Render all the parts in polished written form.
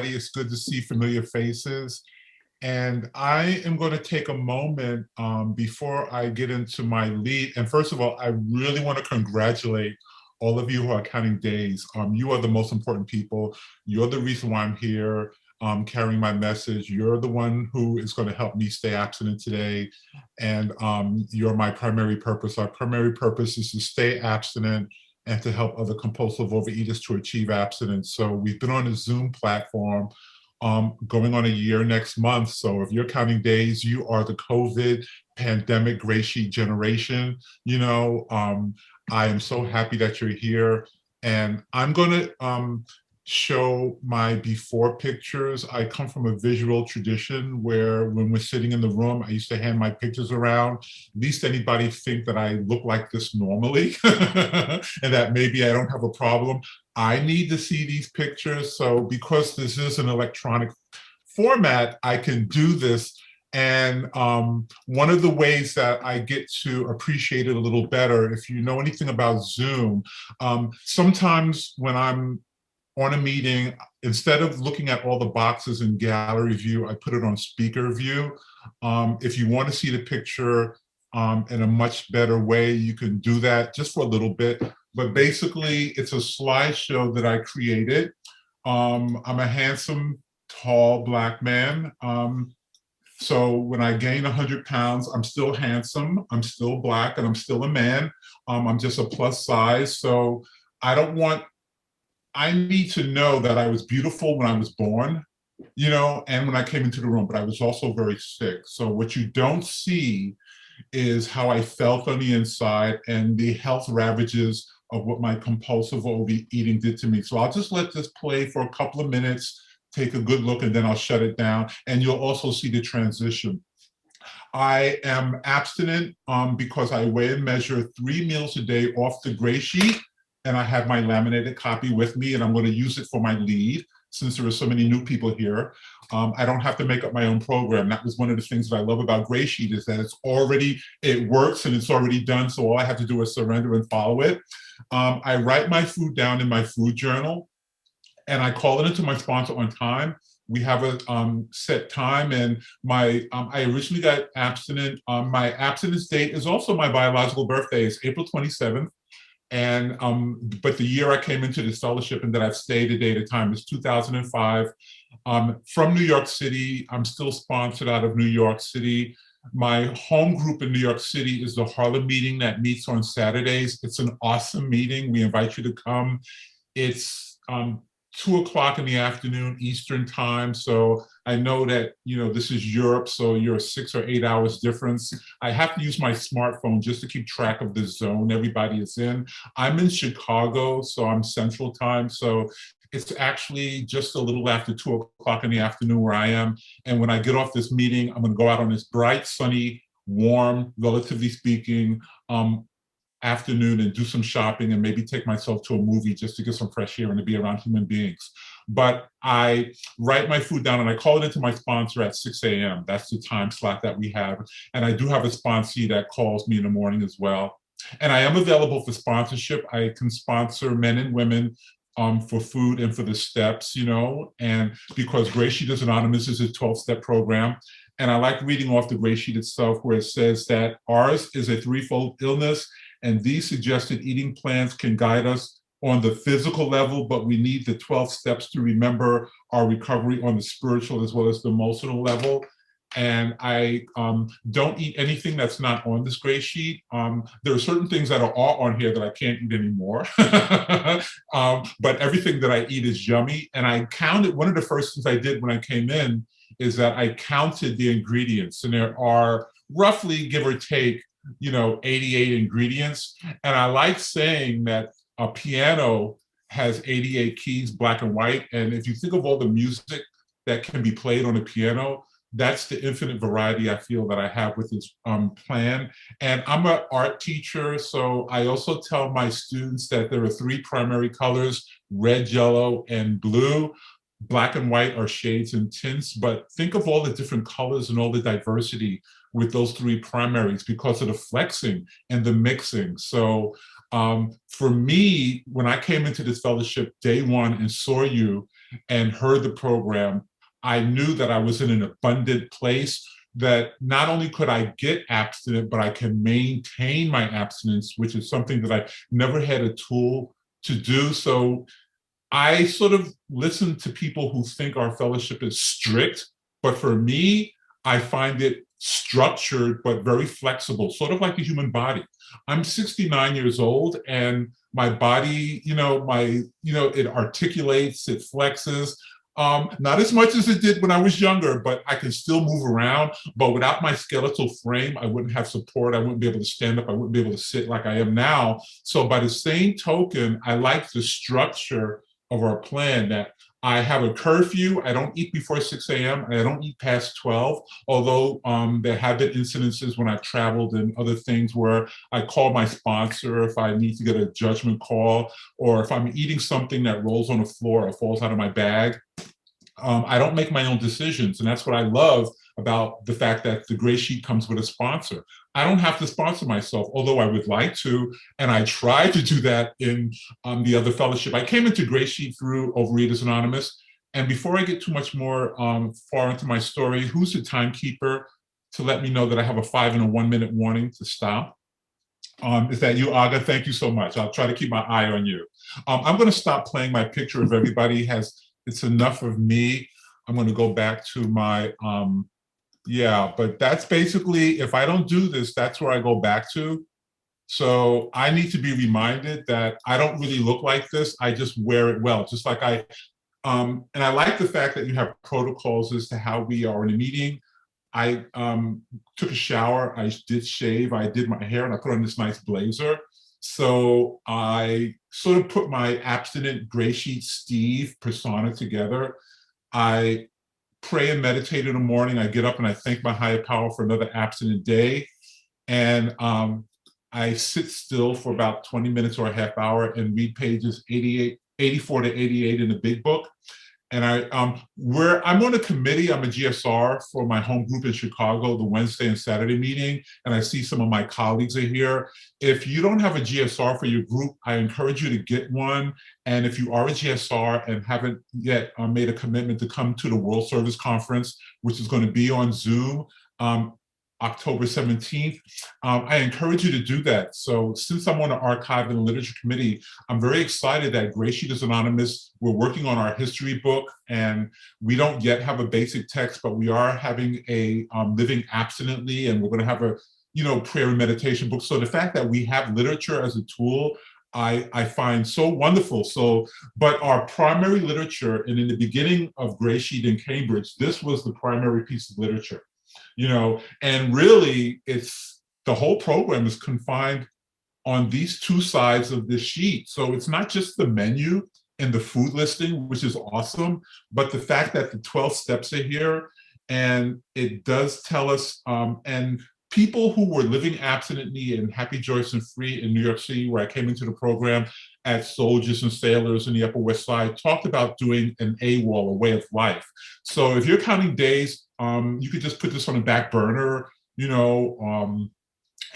It's good to see familiar faces. And I am going to take a moment before I get into my lead. And first of all, I really want to congratulate all of you who are counting days. You are the most important people. You're the reason why I'm here carrying my message. You're the one who is going to help me stay abstinent today. And you're my primary purpose. Our primary purpose is to stay abstinent and to help other compulsive overeaters to achieve abstinence. So we've been on a Zoom platform going on a year next month. So if you're counting days, you are the COVID pandemic gray sheet generation. I am so happy that you're here. And I'm going to show my before pictures. I come from a visual tradition where when we're sitting in the room, I used to hand my pictures around. At least anybody think that I look like this normally and that maybe I don't have a problem. I need to see these pictures. So because this is an electronic format, I can do this. And one of the ways that I get to appreciate it a little better, if you know anything about Zoom, sometimes when I'm on a meeting, instead of looking at all the boxes in gallery view, I put it on speaker view. If you want to see the picture in a much better way, you can do that just for a little bit. But basically, it's a slideshow that I created. I'm a handsome, tall Black man. So when I gain 100 pounds, I'm still handsome, I'm still Black, and I'm still a man. I'm just a plus size. So I need to know that I was beautiful when I was born, and when I came into the room, but I was also very sick. So what you don't see is how I felt on the inside and the health ravages of what my compulsive overeating did to me. So I'll just let this play for a couple of minutes, take a good look, and then I'll shut it down. And you'll also see the transition. I am abstinent because I weigh and measure 3 meals a day off the gray sheet. And I have my laminated copy with me, and I'm going to use it for my lead since there are so many new people here. I don't have to make up my own program. That was one of the things that I love about GreySheet is that it works and it's already done. So all I have to do is surrender and follow it. I write my food down in my food journal, and I call it into my sponsor on time. We have a set time, and I originally got abstinent. My abstinence date is also my biological birthday. It's April 27th. And but the year I came into this fellowship and that I've stayed a day at a time is 2005. From New York City, I'm still sponsored out of New York City. My home group in New York City is the Harlem meeting that meets on Saturdays. It's an awesome meeting. We invite you to come. It's 2 o'clock in the afternoon Eastern time. So I know that, this is Europe, so you're 6 or 8 hours difference. I have to use my smartphone just to keep track of the zone everybody is in. I'm in Chicago, so I'm Central Time. So it's actually just a little after 2 o'clock in the afternoon where I am. And when I get off this meeting, I'm gonna go out on this bright, sunny, warm, relatively speaking, afternoon and do some shopping and maybe take myself to a movie just to get some fresh air and to be around human beings. But I write my food down and I call it into my sponsor at 6 a.m. That's the time slot that we have. And I do have a sponsee that calls me in the morning as well. And I am available for sponsorship. I can sponsor men and women for food and for the steps, and because GreySheeters Anonymous is a 12-step program. And I like reading off the gray sheet itself where it says that ours is a threefold illness, and these suggested eating plans can guide us on the physical level, but we need the 12 steps to remember our recovery on the spiritual as well as the emotional level. And I don't eat anything that's not on this gray sheet. There are certain things that are on here that I can't eat anymore. But everything that I eat is yummy. And I counted, one of the first things I did when I came in is that I counted the ingredients. And there are roughly, give or take, 88 ingredients. And I like saying that a piano has 88 keys, black and white. And if you think of all the music that can be played on a piano, that's the infinite variety I feel that I have with this plan. And I'm an art teacher, so I also tell my students that there are 3 primary colors, red, yellow, and blue. Black and white are shades and tints, but think of all the different colors and all the diversity with those 3 primaries because of the flexing and the mixing. So for me, when I came into this fellowship day one and saw you, and heard the program, I knew that I was in an abundant place, that not only could I get abstinent, but I can maintain my abstinence, which is something that I never had a tool to do. So I sort of listen to people who think our fellowship is strict, but for me, I find it structured but very flexible, sort of like the human body. I'm 69 years old, and my body, it articulates, it flexes. Not as much as it did when I was younger, but I can still move around. But without my skeletal frame, I wouldn't have support. I wouldn't be able to stand up. I wouldn't be able to sit like I am now. So by the same token, I like the structure of our plan, that I have a curfew. I don't eat before 6 a.m. I don't eat past 12, although there have been incidences when I've traveled and other things where I call my sponsor if I need to get a judgment call, or if I'm eating something that rolls on the floor or falls out of my bag. I don't make my own decisions. And that's what I love about the fact that the Gray Sheet comes with a sponsor. I don't have to sponsor myself, although I would like to. And I try to do that in the other fellowship. I came into Gray Sheet through Overeaters Anonymous. And before I get too much more far into my story, who's the timekeeper to let me know that I have a 5 and a 1 minute warning to stop? Is that you, Aga? Thank you so much. I'll try to keep my eye on you. I'm going to stop playing my picture of everybody. It's enough of me. I'm going to go back to my, but that's basically, if I don't do this, that's where I go back to. So I need to be reminded that I don't really look like this. I just wear it well, just like and I like the fact that you have protocols as to how we are in a meeting. I took a shower, I did shave, I did my hair, and I put on this nice blazer. So I sort of put my abstinent Gray Sheet Steve persona together. I pray and meditate in the morning. I get up and I thank my higher power for another abstinent day. And I sit still for about 20 minutes or a half hour and read pages 84 to 88 in the big book. And I'm on a committee. I'm a GSR for my home group in Chicago, the Wednesday and Saturday meeting. And I see some of my colleagues are here. If you don't have a GSR for your group, I encourage you to get one. And if you are a GSR and haven't yet made a commitment to come to the World Service Conference, which is going to be on Zoom, October 17th, I encourage you to do that. So since I'm on the Archive and Literature Committee, I'm very excited that GreySheeters Anonymous, we're working on our history book, and we don't yet have a basic text, but we are having a Living Abstinently, and we're going to have a prayer and meditation book. So the fact that we have literature as a tool, I find so wonderful. So, but our primary literature, and in the beginning of Gray Sheet in Cambridge, this was the primary piece of literature. And really the whole program is confined on these two sides of this sheet. So it's not just the menu and the food listing, which is awesome, but the fact that the 12 steps are here, and it does tell us, and people who were living abstinently and happy, joyous, and free in New York City, where I came into the program at Soldiers and Sailors in the Upper West Side, talked about doing an AWOL, a way of life. So if you're counting days, you could just put this on the back burner,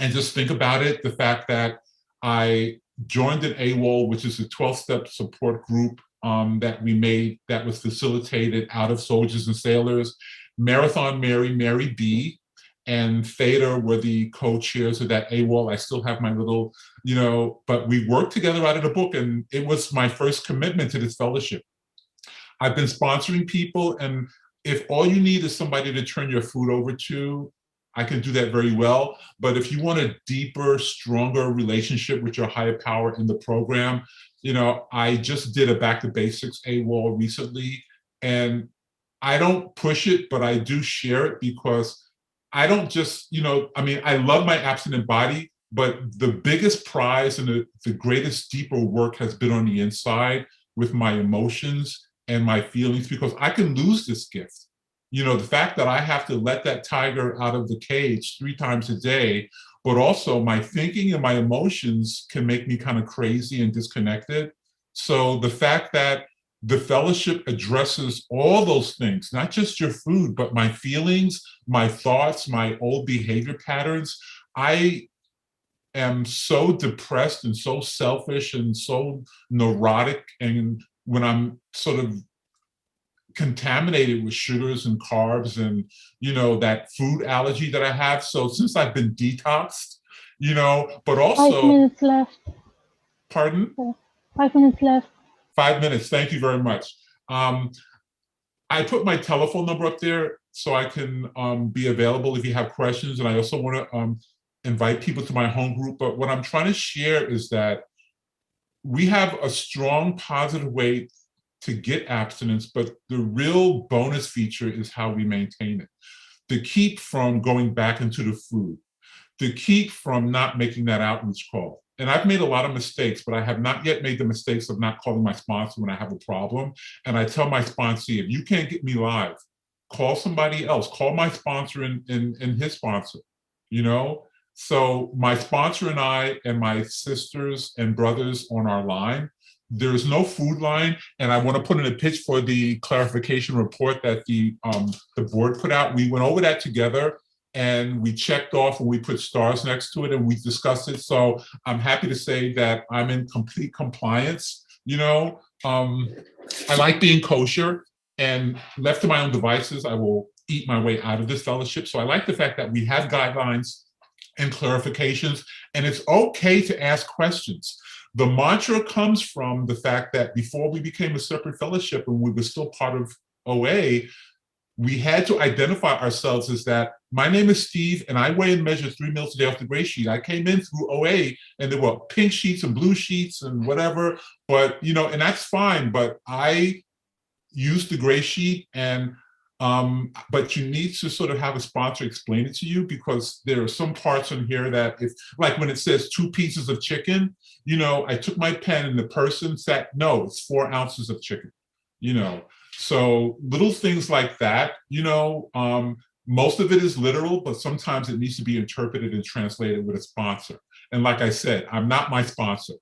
and just think about it. The fact that I joined an AWOL, which is a 12-step support group that we made, that was facilitated out of Soldiers and Sailors. Marathon Mary, Mary B, and Theta were the co-chairs of that AWOL. I still have my little, but we worked together out of the book, and it was my first commitment to this fellowship. I've been sponsoring people, and if all you need is somebody to turn your food over to, I can do that very well. But if you want a deeper, stronger relationship with your higher power in the program, I just did a Back to Basics AWOL recently, and I don't push it, but I do share it, because I don't just, I love my abstinent body, but the biggest prize and the greatest, deeper work has been on the inside with my emotions and my feelings, because I can lose this gift. The fact that I have to let that tiger out of the cage 3 times a day, but also my thinking and my emotions can make me kind of crazy and disconnected. So the fact that the fellowship addresses all those things, not just your food, but my feelings, my thoughts, my old behavior patterns. I am so depressed and so selfish and so neurotic, and when I'm sort of contaminated with sugars and carbs and, that food allergy that I have. So since I've been detoxed, but also— 5 minutes left. Pardon? 5 minutes left. 5 minutes. Thank you very much. I put my telephone number up there so I can be available if you have questions. And I also want to invite people to my home group. But what I'm trying to share is that we have a strong positive way to get abstinence, but the real bonus feature is how we maintain it. To keep from going back into the food, to keep from not making that outreach call. And I've made a lot of mistakes, but I have not yet made the mistakes of not calling my sponsor when I have a problem. And I tell my sponsor, if you can't get me live, call somebody else, call my sponsor and his sponsor, So my sponsor and I and my sisters and brothers on our line, there is no food line. And I want to put in a pitch for the clarification report that the board put out. We went over that together and we checked off and we put stars next to it and we discussed it. So I'm happy to say that I'm in complete compliance. I like being kosher, and left to my own devices, I will eat my way out of this fellowship. So I like the fact that we have guidelines and clarifications, and it's okay to ask questions. The mantra comes from the fact that before we became a separate fellowship and we were still part of OA, we had to identify ourselves as that. My name is Steve, and I weigh and measure 3 meals a day off the gray sheet. I came in through OA, and there were pink sheets and blue sheets and whatever, but, and that's fine, but I use the gray sheet, and but you need to sort of have a sponsor explain it to you, because there are some parts in here that, if, like when it says 2 pieces of chicken, I took my pen and the person said, no, it's 4 ounces of chicken, So little things like that, most of it is literal, but sometimes it needs to be interpreted and translated with a sponsor. And like I said, I'm not my sponsor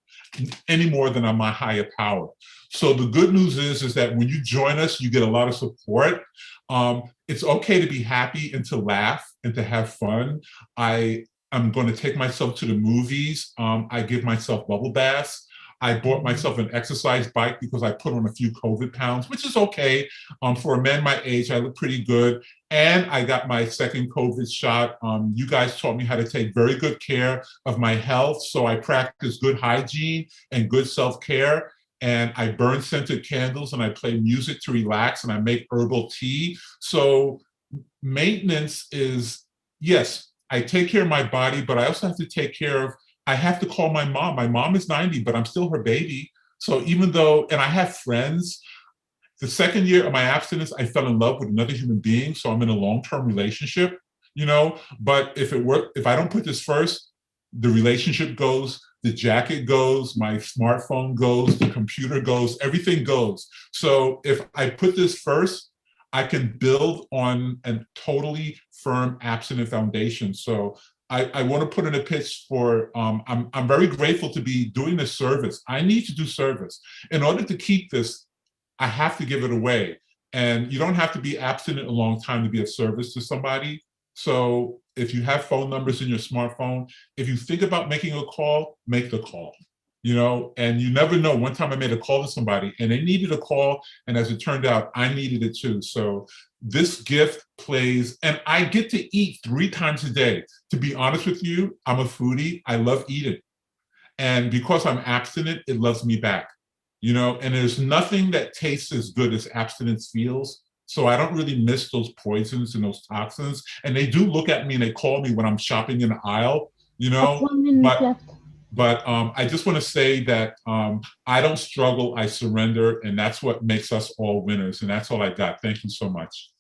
any more than I'm my higher power. So the good news is that when you join us, you get a lot of support. It's okay to be happy and to laugh and to have fun. I'm going to take myself to the movies. I give myself bubble baths. I bought myself an exercise bike because I put on a few COVID pounds, which is okay. For a man my age, I look pretty good. And I got my second COVID shot. You guys taught me how to take very good care of my health. So I practice good hygiene and good self-care. And I burn scented candles and I play music to relax and I make herbal tea. So maintenance is, yes, I take care of my body, but I also have to take care of— I have to call my mom. My mom is 90, but I'm still her baby. So even though, and I have friends, the second year of my abstinence, I fell in love with another human being. So I'm in a long-term relationship, but if I don't put this first, the relationship goes, the jacket goes, my smartphone goes, the computer goes, everything goes. So if I put this first, I can build on a totally firm abstinent foundation. So I want to put in a pitch for, I'm very grateful to be doing this service. I need to do service. In order to keep this, I have to give it away. And you don't have to be abstinent a long time to be of service to somebody. So if you have phone numbers in your smartphone, if you think about making a call, make the call. And you never know. One time I made a call to somebody and they needed a call. And as it turned out, I needed it too. So this gift plays, and I get to eat 3 times a day. To be honest with you, I'm a foodie. I love eating. And because I'm abstinent, it loves me back. And there's nothing that tastes as good as abstinence feels. So I don't really miss those poisons and those toxins. And they do look at me and they call me when I'm shopping in the aisle, That's 1 minute left. But I just want to say that I don't struggle, I surrender, and that's what makes us all winners. And that's all I got. Thank you so much.